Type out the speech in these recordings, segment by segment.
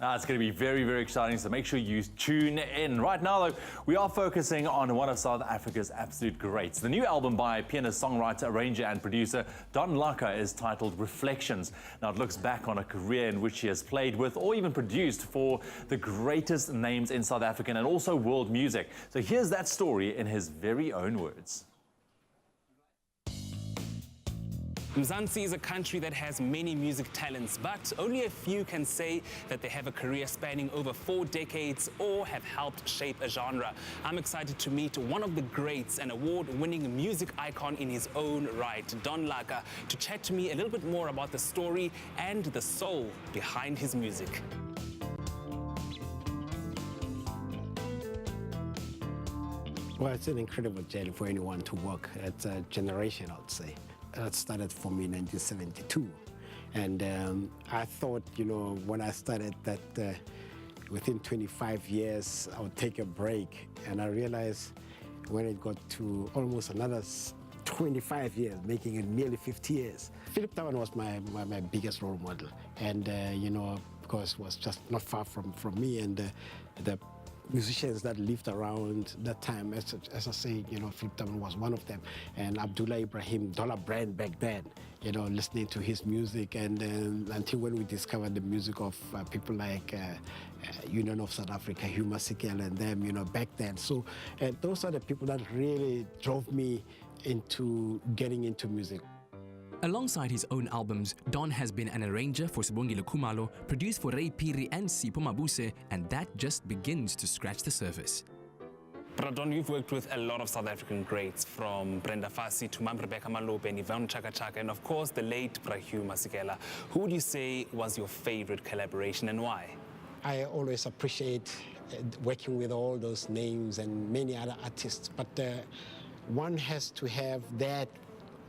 It's going to be very, very exciting, so make sure you tune in. Right now, though, we are focusing on one of South Africa's absolute greats. The new album by pianist, songwriter, arranger and producer Don Laka is titled Reflections. Now, it looks back on a career in which he has played with or even produced for the greatest names in South African and also world music. So here's that story in his very own words. Mzansi is a country that has many music talents, but only a few can say that they have a career spanning over 4 decades or have helped shape a genre. I'm excited to meet one of the greats, an award-winning music icon in his own right, Don Laka, to chat to me a little bit more about the story and the soul behind his music. Well, it's an incredible journey for anyone to work. It's a generation, I would say. That started for me in 1972. And I thought, when I started that within 25 years, I would take a break. And I realized when it got to almost another 25 years, making it nearly 50 years, Philip Taban was my biggest role model. And, because it was just not far from me, and the musicians that lived around that time, as I say, Philip Taban was one of them, and Abdullah Ibrahim, Dollar Brand back then, listening to his music, and until when we discovered the music of people like Union of South Africa, Hugh Masekela and them, back then. So those are the people that really drove me into getting into music. Alongside his own albums, Don has been an arranger for Sibongile Khumalo, produced for Ray Phiri and Sipho Mabuse, and that just begins to scratch the surface. But Don, you've worked with a lot of South African greats, from Brenda Fassie to Mam Rebecca Malope and Yvonne Chaka Chaka, and of course the late Hugh Masekela. Who would you say was your favorite collaboration and why? I always appreciate working with all those names and many other artists, but one has to have that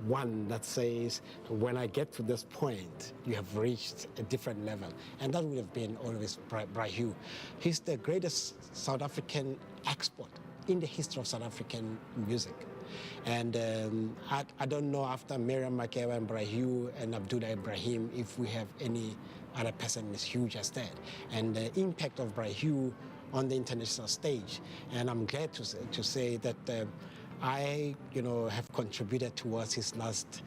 one that says, when I get to this point, you have reached a different level. And that would have been always Hugh. He's the greatest South African export in the history of South African music. And I don't know, after Miriam Makeba and Hugh and Abdullah Ibrahim, if we have any other person as huge as that. And the impact of Hugh on the international stage. And I'm glad to say that I, have contributed towards his last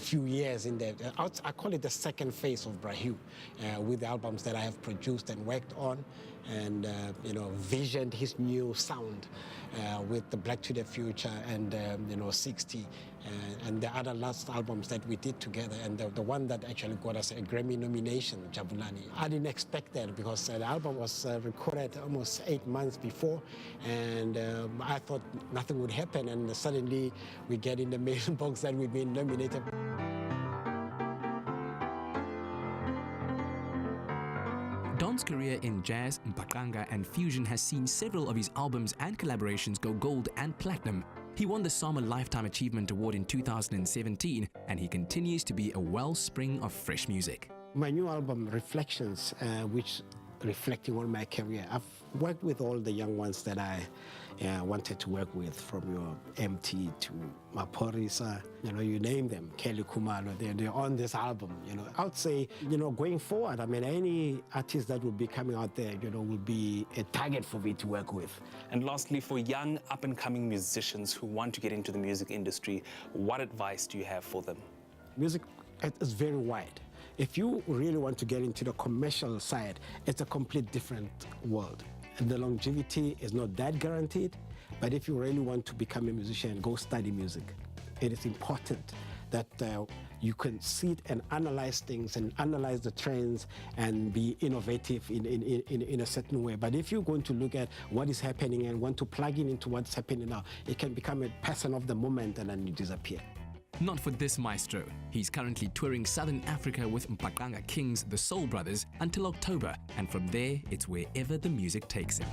few years in the, I call it the second phase of Hugh, with the albums that I have produced and worked on, and, visioned his new sound with the Black to the Future and, 60, and the other last albums that we did together, and the one that actually got us a Grammy nomination, Jabulani. I didn't expect that, because the album was recorded almost 8 months before, and I thought nothing would happen, and suddenly we get in the mailbox that we've been nominated. Don's career in jazz, mpaqanga and fusion has seen several of his albums and collaborations go gold and platinum. He won the Sama Lifetime Achievement Award in 2017, and he continues to be a wellspring of fresh music. My new album, Reflections, which reflecting on my career, I've worked with all the young ones that I wanted to work with, from your MT to Maporisa, you name them, Kelly Khumalo, they're on this album. I would say, going forward, any artist that will be coming out there, will be a target for me to work with. And lastly, for young up-and-coming musicians who want to get into the music industry, what advice do you have for them? Music is very wide. If you really want to get into the commercial side, it's a complete different world. And the longevity is not that guaranteed, but if you really want to become a musician, go study music. It is important that you can sit and analyze things and analyze the trends and be innovative in a certain way. But if you're going to look at what is happening and want to plug in into what's happening now, it can become a person of the moment and then you disappear. Not for this maestro. He's currently touring Southern Africa with mpaqanga kings, the Soul Brothers, until October, and from there, it's wherever the music takes him.